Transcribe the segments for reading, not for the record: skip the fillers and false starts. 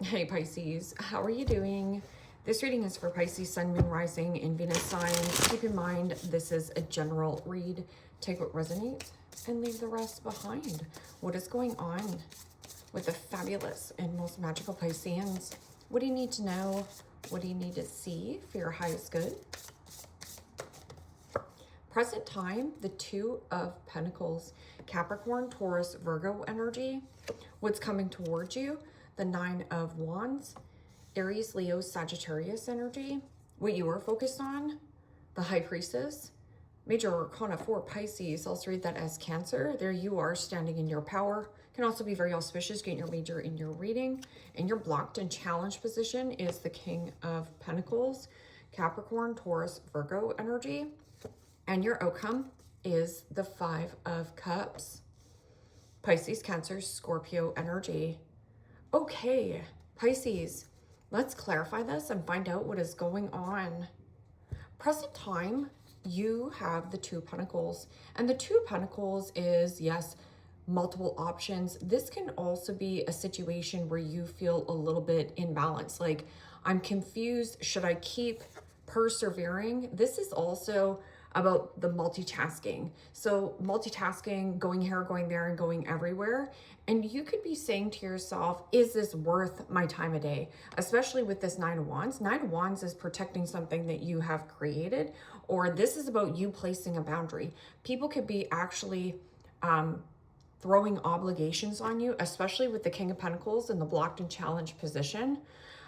Hey Pisces, how are you doing? This reading is for Pisces, Sun, Moon, Rising, and Venus signs. Keep in mind, this is a general read. Take what resonates and leave the rest behind. What is going on with the fabulous and most magical Pisceans? What do you need to know? What do you need to see for your highest good? Present time, the Two of Pentacles, Capricorn, Taurus, Virgo energy. What's coming towards you? The Nine of Wands, Aries, Leo, Sagittarius energy. What you are focused on, the High Priestess, Major Arcana for Pisces. I'll read that as Cancer. There you are, standing in your power. Can also be very auspicious, getting your major in your reading. And your blocked and challenged position is the King of Pentacles, Capricorn, Taurus, Virgo energy. And your outcome is the Five of Cups, Pisces, Cancer, Scorpio energy. Okay, Pisces, let's clarify this and find out what is going on. Present time, you have the Two of Pentacles, and the Two of Pentacles is, yes, multiple options. This can also be a situation where you feel a little bit imbalanced, like I'm confused, should I keep persevering? This is also about the multitasking. So multitasking, going here, going there, and going everywhere. And you could be saying to yourself, is this worth my time of day? Especially with this Nine of Wands. Nine of Wands is protecting something that you have created, or this is about you placing a boundary. People could be actually throwing obligations on you, especially with the King of Pentacles in the blocked and challenged position.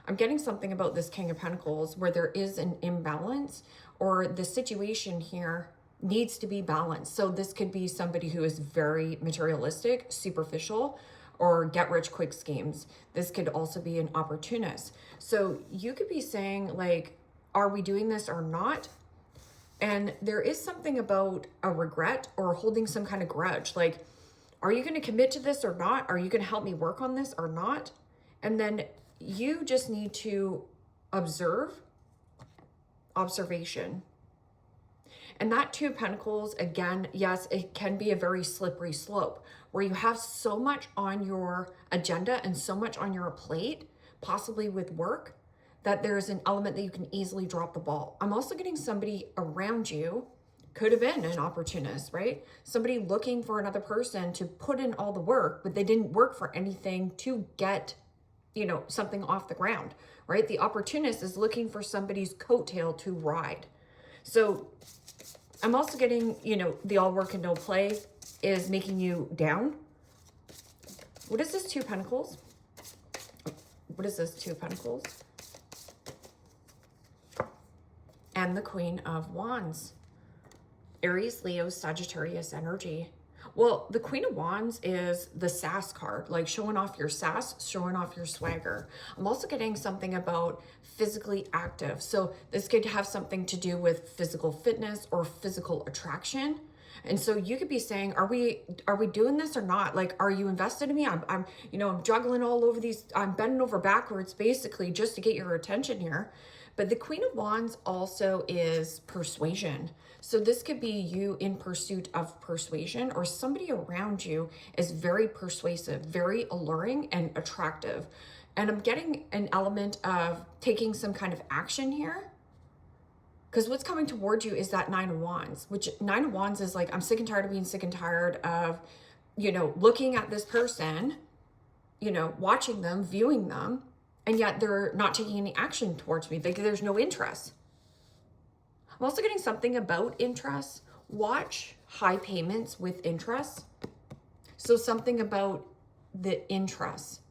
I'm getting something about this King of Pentacles where there is an imbalance, or the situation here needs to be balanced. So this could be somebody who is very materialistic, superficial, or get rich quick schemes. This could also be an opportunist. So you could be saying, like, are we doing this or not? And there is something about a regret or holding some kind of grudge. Like, are you going to commit to this or not? Are you going to help me work on this or not? And then you just need to observation. And that Two of Pentacles, again, yes, it can be a very slippery slope where you have so much on your agenda and so much on your plate, possibly with work, that there's an element that you can easily drop the ball. I'm also getting somebody around you, could have been an opportunist, right? Somebody looking for another person to put in all the work, but they didn't work for anything to get, something off the ground, right? The opportunist is looking for somebody's coattail to ride. So I'm also getting, the all work and no play is making you down. What is this Two of Pentacles? What is this Two of Pentacles? And the Queen of Wands. Aries, Leo, Sagittarius energy. Well, the Queen of Wands is the sass card, like showing off your sass, showing off your swagger. I'm also getting something about physically active. So this could have something to do with physical fitness or physical attraction. And so you could be saying, are we doing this or not? Like, are you invested in me? I'm juggling all over these, I'm bending over backwards basically just to get your attention here. But the Queen of Wands also is persuasion. So this could be you in pursuit of persuasion, or somebody around you is very persuasive, very alluring and attractive. And I'm getting an element of taking some kind of action here, because what's coming towards you is that Nine of Wands, which Nine of Wands is like, I'm sick and tired of being sick and tired of, looking at this person, watching them, viewing them, and yet they're not taking any action towards me. There's no interest. I'm also getting something about interest. Watch high payments with interest. So something about the interest.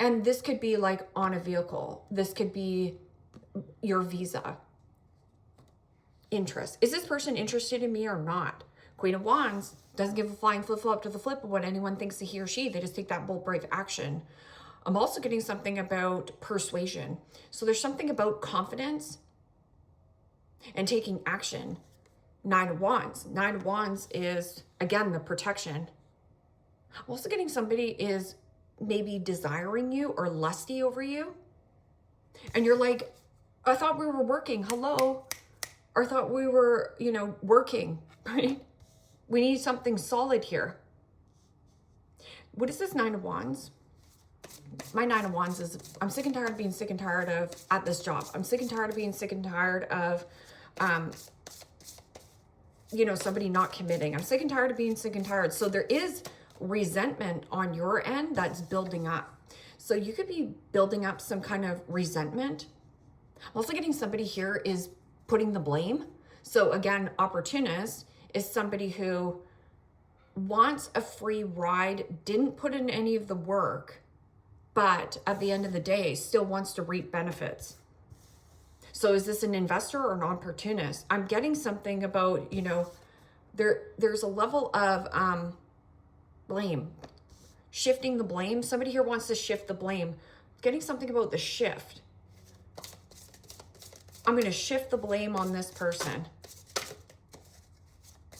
And this could be like on a vehicle. This could be your visa. Interest. Is this person interested in me or not? Queen of Wands doesn't give a flying flip-flop to the flip of what anyone thinks of he or she. They just take that bold, brave action. I'm also getting something about persuasion. So there's something about confidence and taking action. Nine of Wands. Nine of Wands is, again, the protection. I'm also getting somebody is maybe desiring you or lusty over you. And you're like, I thought we were working. Hello. Or I thought we were, working, right? We need something solid here. What is this Nine of Wands? my 9 of Wands is, I'm sick and tired of being sick and tired of at this job. I'm sick and tired of being sick and tired of, you know, somebody not committing. I'm sick and tired of being sick and tired. So there is resentment on your end that's building up. So you could be building up some kind of resentment. I'm also getting somebody here is putting the blame. So again, opportunist is somebody who wants a free ride, didn't put in any of the work, but at the end of the day, still wants to reap benefits. So is this an investor or an opportunist? I'm getting something about, you know, there's a level of blame, shifting the blame. Somebody here wants to shift the blame. Getting something about the shift. I'm going to shift the blame on this person.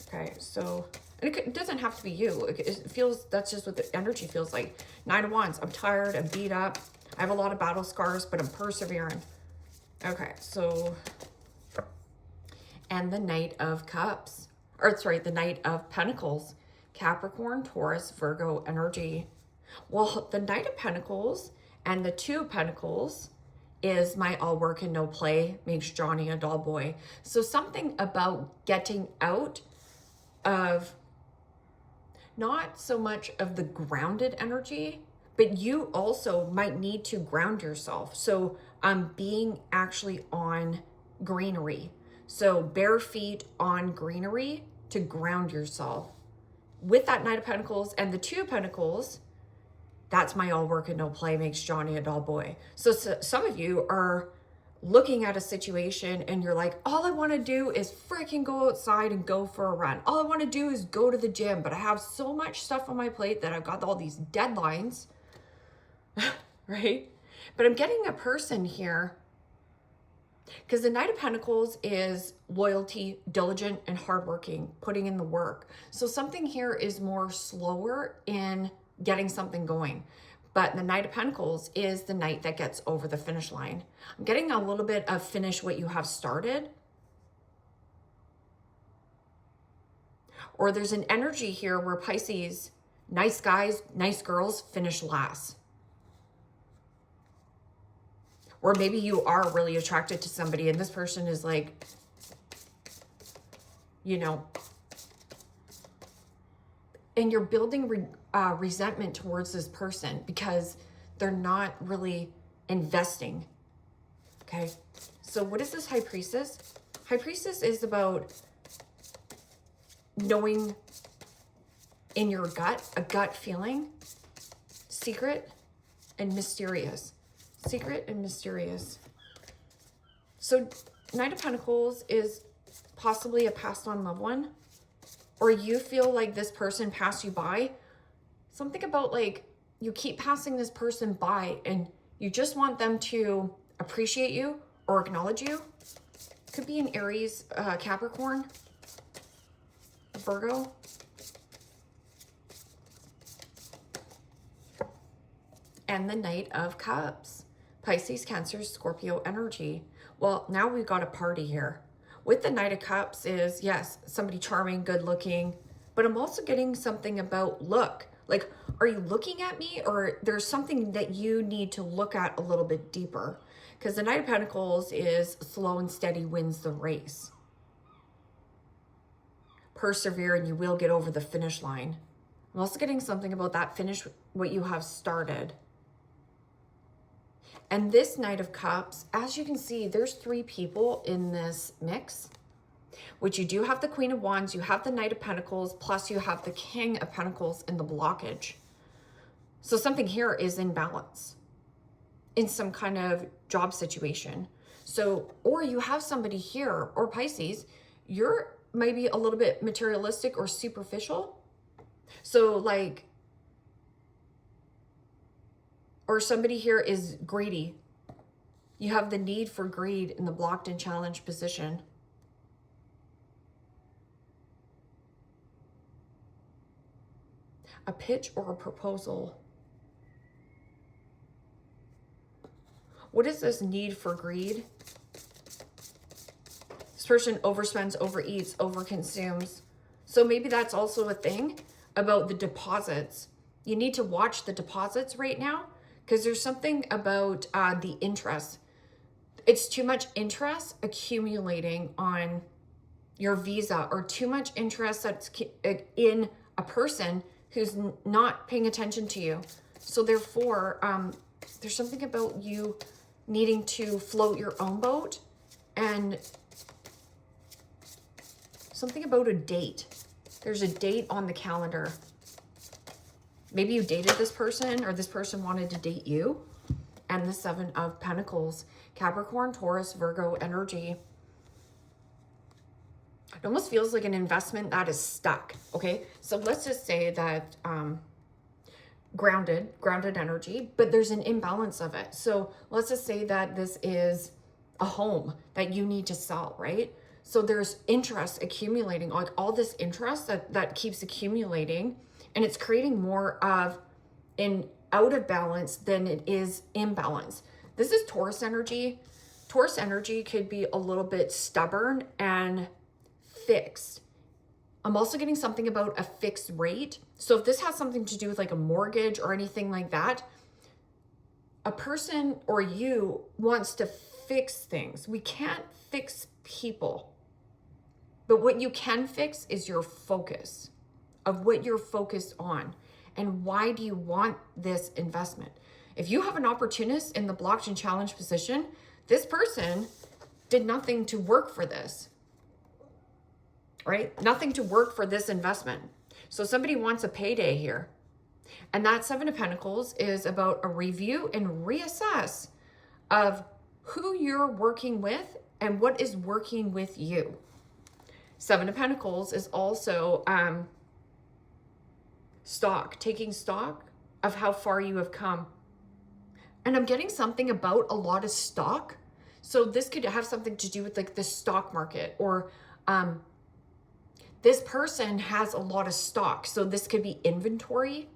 Okay, so, and it doesn't have to be you. It feels, that's just what the energy feels like. 9 of Wands, I'm tired, I'm beat up. I have a lot of battle scars, but I'm persevering. Okay, so, and the Knight of Cups, or sorry, the Knight of Pentacles, Capricorn, Taurus, Virgo energy. Well, the Knight of Pentacles and the 2 of Pentacles is my all work and no play makes Johnny a dull boy. So something about getting out of not so much of the grounded energy, but you also might need to ground yourself. So being actually on greenery. So bare feet on greenery to ground yourself. With that Knight of Pentacles and the 2 of Pentacles, that's my all work and no play makes Johnny a dull boy. So some of you are looking at a situation and you're like, all I want to do is freaking go outside and go for a run. All I want to do is go to the gym, but I have so much stuff on my plate that I've got all these deadlines, right? But I'm getting a person here because the Knight of Pentacles is loyalty, diligent, and hardworking, putting in the work. So something here is more slower in getting something going. But the Knight of Pentacles is the knight that gets over the finish line. I'm getting a little bit of finish what you have started. Or there's an energy here where Pisces, nice guys, nice girls finish last. Or maybe you are really attracted to somebody and this person is like, you know, and you're building resentment towards this person because they're not really investing. Okay, so what is this High Priestess? High Priestess is about knowing in your gut, a gut feeling, secret and mysterious. Secret and mysterious. So Knight of Pentacles is possibly a passed on loved one, or you feel like this person passed you by. Something about like you keep passing this person by and you just want them to appreciate you or acknowledge you. Could be an Aries, Capricorn, Virgo. And the Knight of Cups. Pisces, Cancer, Scorpio energy. Well, now we've got a party here. With the Knight of Cups is, yes, somebody charming, good looking, but I'm also getting something about look. Like, are you looking at me, or there's something that you need to look at a little bit deeper? Because the Knight of Pentacles is slow and steady wins the race. Persevere and you will get over the finish line. I'm also getting something about that finish what you have started. And this Knight of Cups, as you can see, there's 3 people in this mix, which you do have the Queen of Wands, you have the Knight of Pentacles, plus you have the King of Pentacles in the blockage. So something here is in balance in some kind of job situation. So, or you have somebody here, or Pisces, you're maybe a little bit materialistic or superficial. So like, or somebody here is greedy. You have the need for greed in the blocked and challenged position. A pitch or a proposal. What is this need for greed? This person overspends, overeats, overconsumes. So maybe that's also a thing about the deposits. You need to watch the deposits right now, because there's something about the interest. It's too much interest accumulating on your visa, or too much interest that's in a person who's not paying attention to you. So therefore, there's something about you needing to float your own boat, and something about a date. There's a date on the calendar. Maybe you dated this person, or this person wanted to date you. And the Seven of Pentacles, Capricorn, Taurus, Virgo energy. It almost feels like an investment that is stuck, okay? So let's just say that grounded energy, but there's an imbalance of it. So let's just say that this is a home that you need to sell, right? So there's interest accumulating, like all this interest that keeps accumulating, and it's creating more of an out of balance than it is imbalance. This is Taurus energy. Taurus energy could be a little bit stubborn and fixed. I'm also getting something about a fixed rate. So if this has something to do with like a mortgage or anything like that, a person or you wants to fix things. We can't fix people. But what you can fix is your focus of what you're focused on. And why do you want this investment? If you have an opportunist in the blockchain challenge position, this person did nothing to work for this, right? Nothing to work for this investment. So somebody wants a payday here. And that Seven of Pentacles is about a review and reassess of who you're working with and what is working with you. Seven of Pentacles is also taking stock of how far you have come. And I'm getting something about a lot of stock. So this could have something to do with like the stock market, or this person has a lot of stock. So this could be inventory.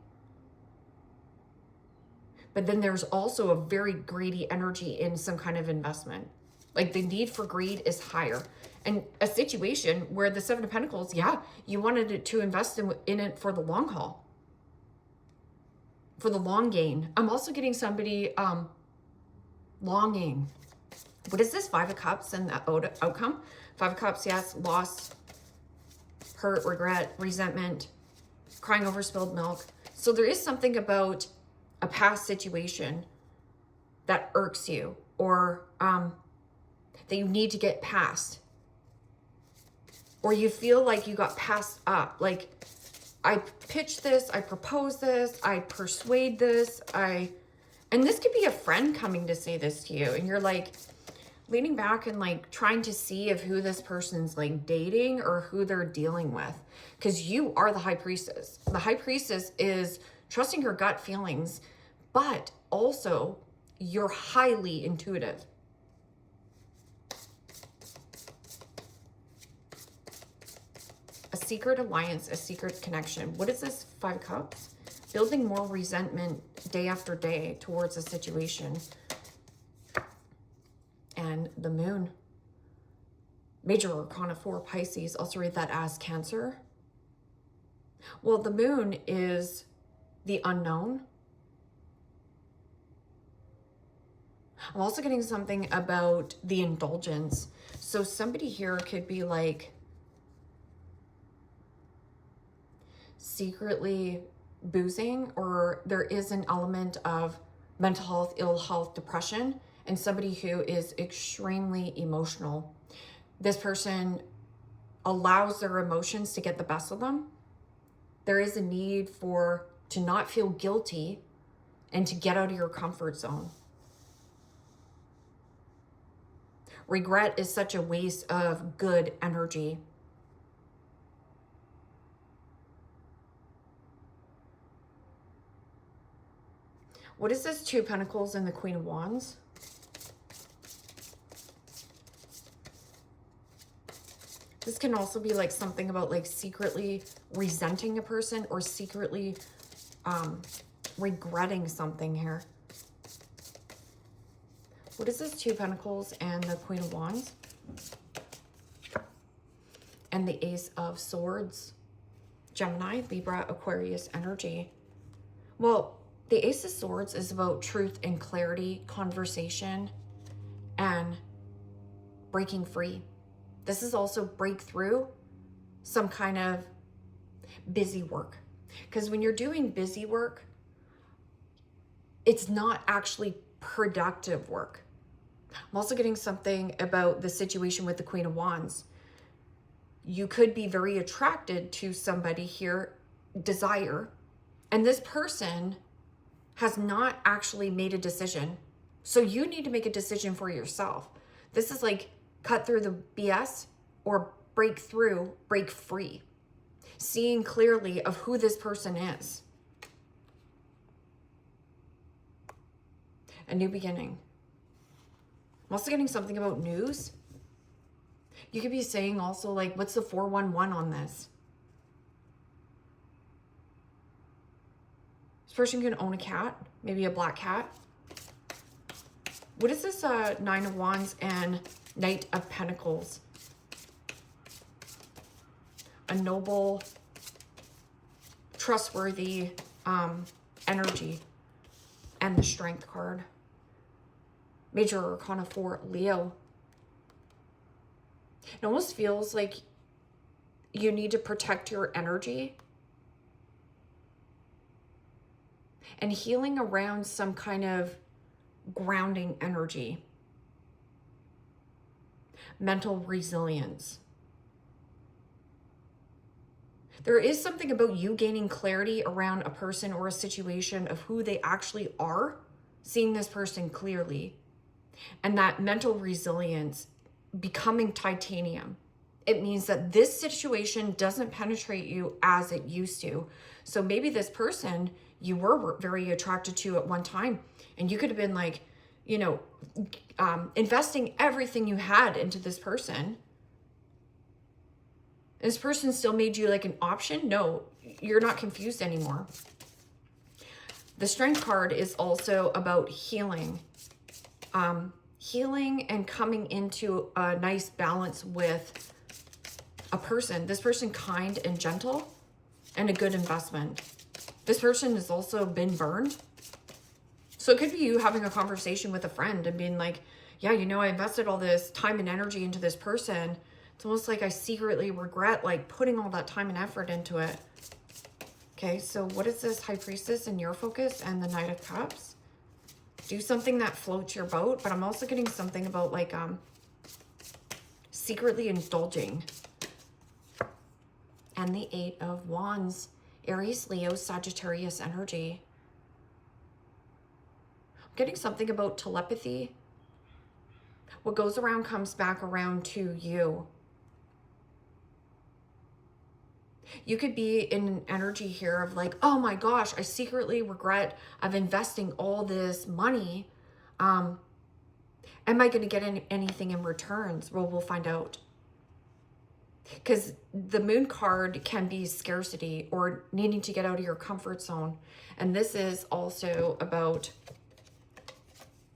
But then there's also a very greedy energy in some kind of investment. Like the need for greed is higher. And a situation where the Seven of Pentacles, yeah, you wanted it to invest in it for the long haul, for the long gain. I'm also getting somebody longing. What is this? Five of Cups and the outcome. Five of Cups, yes, loss, hurt, regret, resentment, crying over spilled milk. So there is something about a past situation that irks you, or that you need to get past, or you feel like you got passed up. Like, I pitch this, I propose this, I persuade this, and this could be a friend coming to say this to you, and you're like leaning back and like trying to see if who this person's like dating or who they're dealing with, because you are the High Priestess. The High Priestess is trusting your gut feelings, but also you're highly intuitive. A secret alliance, a secret connection. What is this? Five of Cups? Building more resentment day after day towards a situation. And the Moon. Major Arcana 4, Pisces. Also read that as Cancer. Well, the Moon is the unknown. I'm also getting something about the indulgence. So somebody here could be like secretly boozing, or there is an element of mental health, ill health, depression, and somebody who is extremely emotional. This person allows their emotions to get the best of them. There is a need to not feel guilty and to get out of your comfort zone. Regret is such a waste of good energy. What is this? Two of Pentacles and the Queen of Wands? This can also be like something about like secretly resenting a person, or secretly regretting something here. What is this? Two of Pentacles and the Queen of Wands? And the Ace of Swords. Gemini, Libra, Aquarius energy. Well, The Ace of Swords is about truth and clarity, conversation, and breaking free. This is also breakthrough some kind of busy work. Because when you're doing busy work, it's not actually productive work. I'm also getting something about the situation with the Queen of Wands. You could be very attracted to somebody here, desire, and this person has not actually made a decision. So you need to make a decision for yourself. This is like cut through the BS or break through, break free. Seeing clearly of who this person is. A new beginning. I'm also getting something about news. You could be saying also like, what's the 411 on this? This person can own a cat, maybe a black cat. What is this 9 of Wands and Knight of Pentacles? A noble, trustworthy energy, and the Strength card. Major Arcana 4, Leo. It almost feels like you need to protect your energy and healing around some kind of grounding energy. Mental resilience. There is something about you gaining clarity around a person or a situation of who they actually are, seeing this person clearly, and that mental resilience becoming titanium. It means that this situation doesn't penetrate you as it used to. So maybe this person you were very attracted to at one time, and you could have been like, you know, investing everything you had into this person. This person still made you like an option? No, you're not confused anymore. The Strength card is also about healing. Healing and coming into a nice balance with a person. This person kind and gentle and a good investment. This person has also been burned. So it could be you having a conversation with a friend and being like, yeah, you know, I invested all this time and energy into this person. It's almost like I secretly regret like putting all that time and effort into it. Okay, so what is this High Priestess in your focus and the Knight of Cups? Do something that floats your boat, but I'm also getting something about like secretly indulging. And the 8 of Wands, Aries, Leo, Sagittarius energy. I'm getting something about telepathy. What goes around comes back around to you. You could be in an energy here of like, oh my gosh, I secretly regret of investing all this money. Am I going to get anything in returns? Well, we'll find out. Because the Moon card can be scarcity or needing to get out of your comfort zone. And this is also about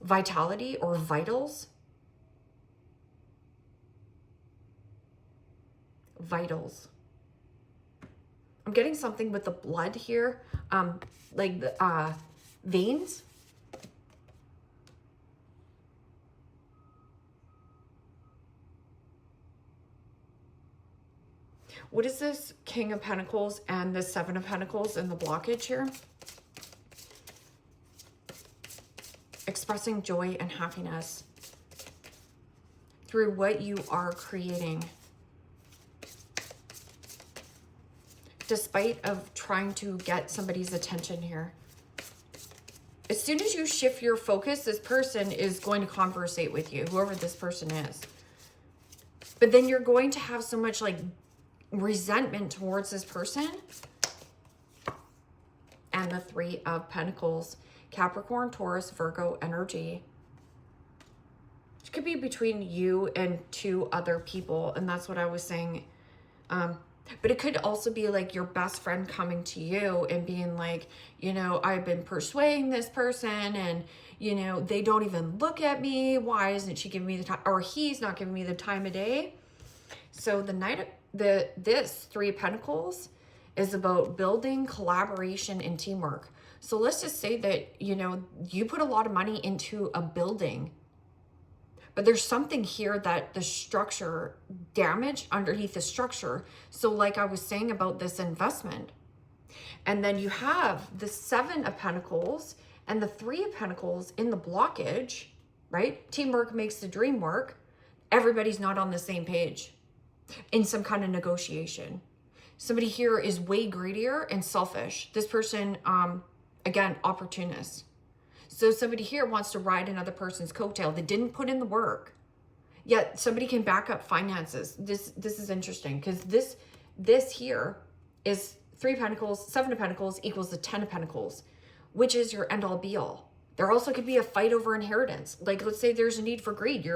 vitality or vitals. Vitals. I'm getting something with the blood here, like the veins. What is this King of Pentacles and the 7 of Pentacles and the blockage here? Expressing joy and happiness through what you are creating. Despite of trying to get somebody's attention here. As soon as you shift your focus, this person is going to conversate with you, whoever this person is. But then you're going to have so much like resentment towards this person. And the 3 of Pentacles, Capricorn, Taurus, Virgo energy. It could be between you and 2 other people. And that's what I was saying. But it could also be like your best friend coming to you and being like, you know, I've been persuading this person and, you know, they don't even look at me. Why isn't she giving me the time? Or he's not giving me the time of day. So this 3 of Pentacles is about building collaboration and teamwork. So let's just say that, you know, you put a lot of money into a building, but there's something here that the structure, damage underneath the structure. So like I was saying about this investment, and then you have the 7 of Pentacles and the 3 of Pentacles in the blockage, right? Teamwork makes the dream work. Everybody's not on the same page in some kind of negotiation. Somebody here is way greedier and selfish. This person, again, opportunist. So somebody here wants to ride another person's coattail. They didn't put in the work. Yet somebody can back up finances. This is interesting because this here is 3 of Pentacles, 7 of Pentacles equals the 10 of Pentacles, which is your end all be all. There also could be a fight over inheritance. Like, let's say there's a need for greed.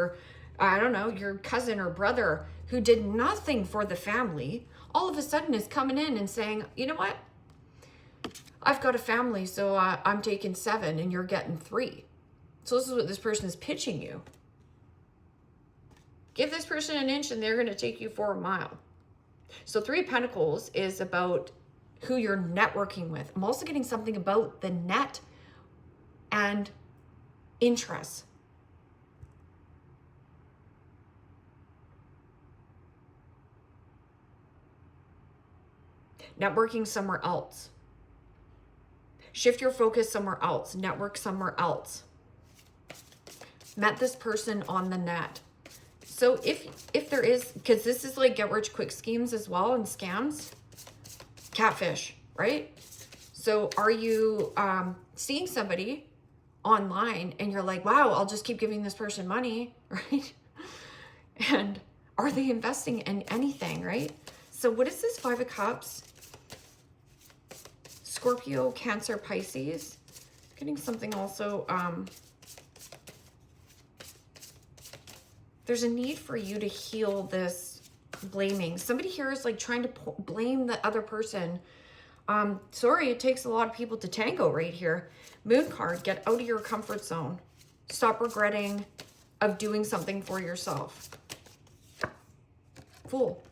I don't know, your cousin or brother who did nothing for the family, all of a sudden is coming in and saying, you know what? I've got a family, so I'm taking 7 and you're getting 3. So this is what this person is pitching you. Give this person an inch and they're going to take you for a mile. So 3 of Pentacles is about who you're networking with. I'm also getting something about the net and interest. Networking somewhere else. Shift your focus somewhere else. Network somewhere else. Met this person on the net. So if there is, because this is like get rich quick schemes as well and scams, catfish, right? So are you seeing somebody online and you're like, wow, I'll just keep giving this person money, right? And are they investing in anything, right? So what is this 5 of Cups? Scorpio, Cancer, Pisces. Getting something also. There's a need for you to heal this blaming. Somebody here is like trying to blame the other person. Sorry, it takes a lot of people to tango right here. Moon card, get out of your comfort zone. Stop regretting of doing something for yourself. Fool.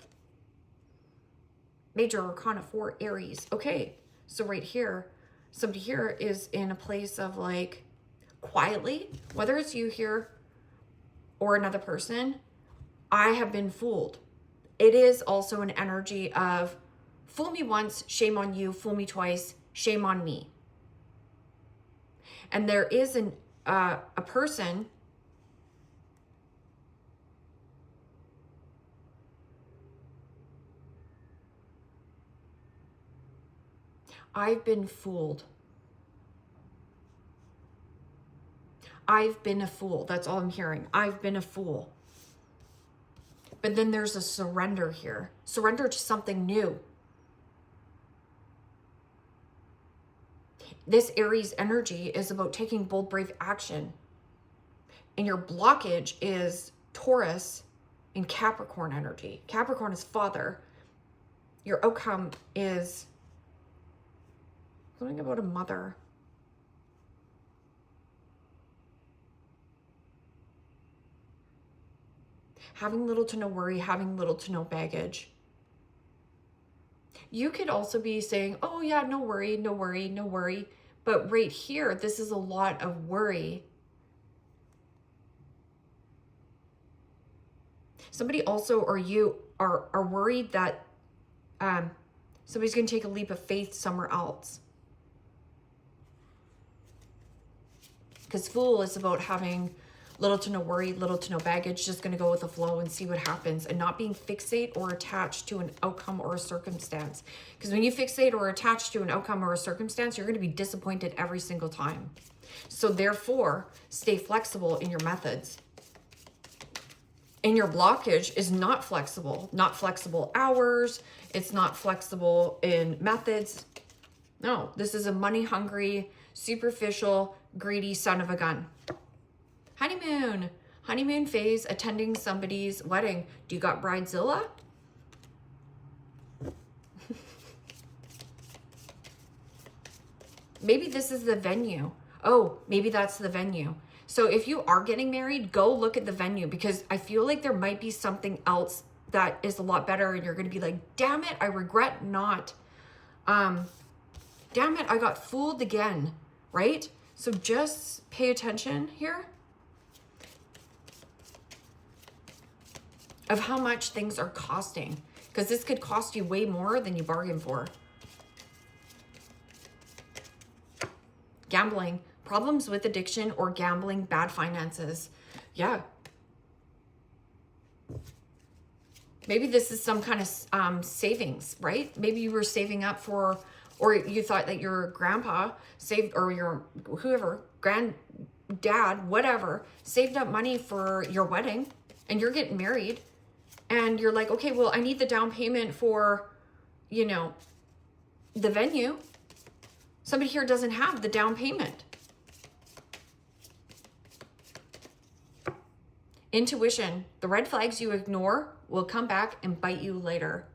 Major Arcana 4, Aries. Okay, so right here, somebody here is in a place of like quietly, whether it's you here or another person, I have been fooled. It is also an energy of fool me once, shame on you, fool me twice, shame on me. And there is a person I've been fooled. I've been a fool. That's all I'm hearing. I've been a fool. But then there's a surrender here. Surrender to something new. This Aries energy is about taking bold, brave action. And your blockage is Taurus and Capricorn energy. Capricorn is father. Your outcome is something about a mother. Having little to no worry, having little to no baggage. You could also be saying, oh yeah, no worry, no worry, no worry. But right here, this is a lot of worry. Somebody also, or you are worried that somebody's going to take a leap of faith somewhere else. Because Fool is about having little to no worry, little to no baggage, just going to go with the flow and see what happens, and not being fixate or attached to an outcome or a circumstance. Because when you fixate or attach to an outcome or a circumstance, you're going to be disappointed every single time. So therefore, stay flexible in your methods. And your blockage is not flexible hours. It's not flexible in methods. No, this is a money hungry, superficial, greedy son of a gun. Honeymoon phase, attending somebody's wedding. Do you got Bridezilla? Maybe this is the venue. Oh, maybe that's the venue. So if you are getting married, go look at the venue, because I feel like there might be something else that is a lot better and you're going to be like, damn it, I regret not damn it, I got fooled again, right? So just pay attention here of how much things are costing, because this could cost you way more than you bargained for. Gambling, problems with addiction or gambling, bad finances. Yeah. Maybe this is some kind of savings, right? Maybe you were saving up for, or you thought that your grandpa saved, or your whoever, granddad, whatever, saved up money for your wedding, and you're getting married, and you're like, okay, well, I need the down payment for, you know, the venue. Somebody here doesn't have the down payment. Intuition, the red flags you ignore will come back and bite you later.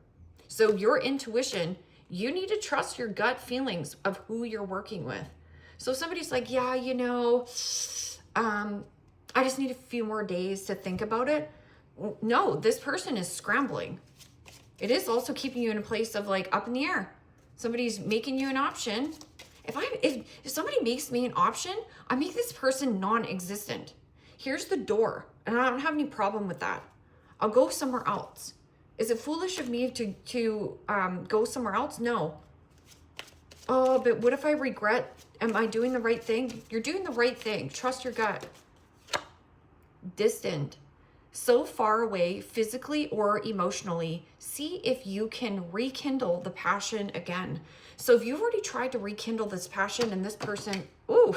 So your intuition, you need to trust your gut feelings of who you're working with. So if somebody's like, yeah, you know, I just need a few more days to think about it. No, this person is scrambling. It is also keeping you in a place of like up in the air. Somebody's making you an option. If somebody makes me an option, I make this person non-existent. Here's the door, and I don't have any problem with that. I'll go somewhere else. Is it foolish of me to go somewhere else? No. Oh, but what if I regret? Am I doing the right thing? You're doing the right thing. Trust your gut. Distant. So far away, physically or emotionally. See if you can rekindle the passion again. So if you've already tried to rekindle this passion and this person, ooh,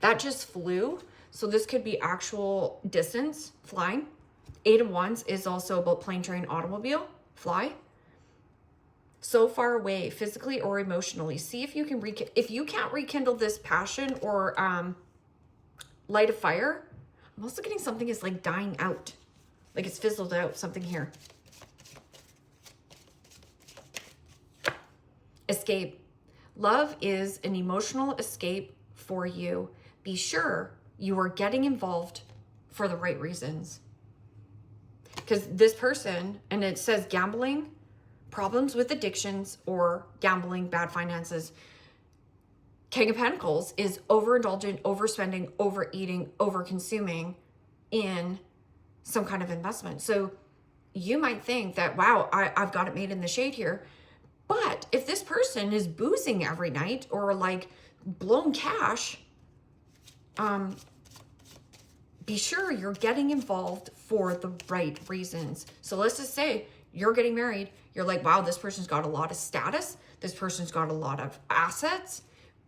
that just flew. So this could be actual distance, flying. 8 of Wands is also about plane, train, automobile, fly. So far away, physically or emotionally. See if you can if you can't rekindle this passion or light a fire. I'm also getting something is like dying out. Like it's fizzled out, something here. Escape. Love is an emotional escape for you. Be sure you are getting involved for the right reasons. Because this person, and it says gambling, problems with addictions, or gambling, bad finances. King of Pentacles is overindulgent, overspending, overeating, overconsuming in some kind of investment. So you might think that, wow, I've got it made in the shade here. But if this person is boozing every night or like blown cash, be sure you're getting involved for the right reasons. So let's just say you're getting married. You're like, wow, this person's got a lot of status. This person's got a lot of assets.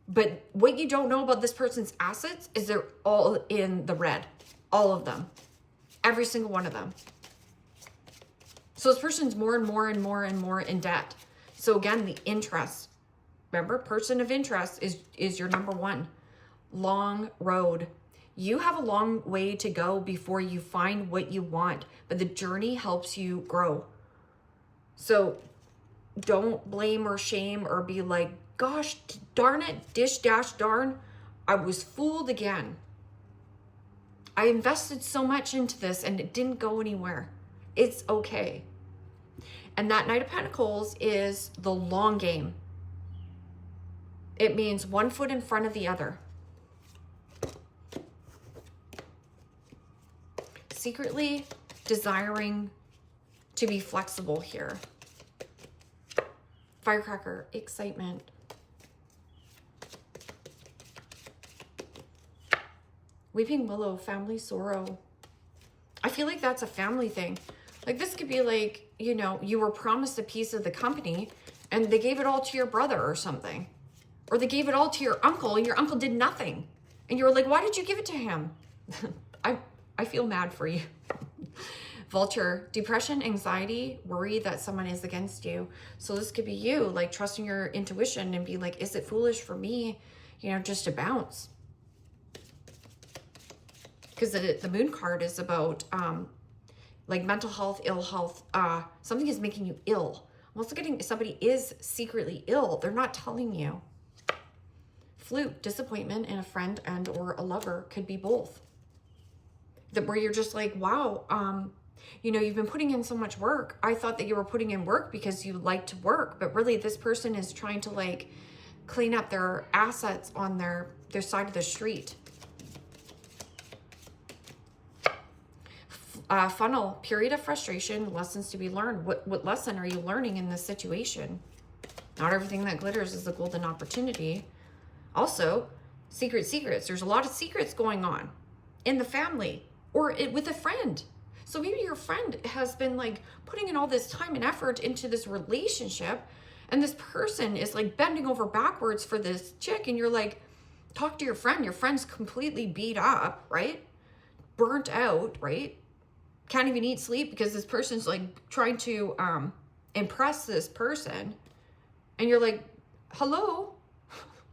But what you don't know about this person's assets is they're all in the red. All of them. Every single one of them. So this person's more and more and more and more in debt. So again, the interest. Remember, person of interest is your number one. Long road. You have a long way to go before you find what you want, but the journey helps you grow. So don't blame or shame or be like, gosh, darn it, dish dash darn, I was fooled again. I invested so much into this and it didn't go anywhere. It's okay. And that Knight of Pentacles is the long game. It means one foot in front of the other. Secretly desiring to be flexible here. Firecracker, excitement. Weeping Willow, family sorrow. I feel like that's a family thing. Like this could be like, you know, you were promised a piece of the company and they gave it all to your brother or something. Or they gave it all to your uncle and your uncle did nothing. And you were like, why did you give it to him? I feel mad for you. Vulture, depression, anxiety, worry that someone is against you. So this could be you, like trusting your intuition and be like, is it foolish for me, you know, just to bounce? Because the moon card is about like mental health, ill health. Something is making you ill. I'm also getting somebody is secretly ill. They're not telling you. Flute, disappointment in a friend and or a lover, could be both. That where you're just like, wow, you know, you've been putting in so much work. I thought that you were putting in work because you like to work, but really this person is trying to like clean up their assets on their side of the street. Funnel, period of frustration, lessons to be learned. What lesson are you learning in this situation? Not everything that glitters is a golden opportunity. Also, secrets. There's a lot of secrets going on in the family or with a friend. So maybe your friend has been like putting in all this time and effort into this relationship, and this person is like bending over backwards for this chick, and you're like, talk to your friend. Your friend's completely beat up, right? Burnt out, right? Can't even eat, sleep because this person's like trying to impress this person. And you're like, hello,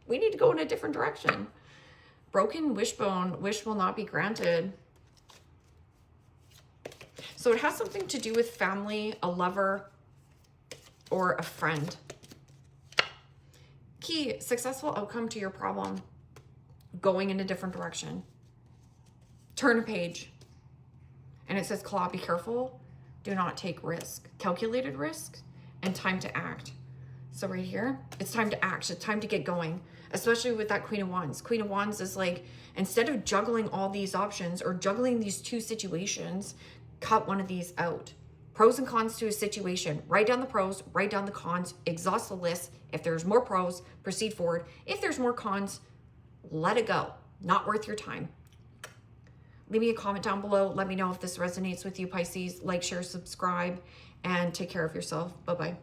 we need to go in a different direction. Broken wishbone, wish will not be granted. So it has something to do with family, a lover, or a friend. Key, successful outcome to your problem. Going in a different direction. Turn a page. And it says, Claw, be careful. Do not take risk. Calculated risk and time to act. So right here, it's time to act. It's time to get going, especially with that Queen of Wands. Queen of Wands is like, instead of juggling all these options or juggling these two situations, cut one of these out. Pros and cons to a situation. Write down the pros, write down the cons, exhaust the list. If there's more pros, proceed forward. If there's more cons, let it go. Not worth your time. Leave me a comment down below. Let me know if this resonates with you, Pisces. Like, share, subscribe, and take care of yourself. Bye-bye.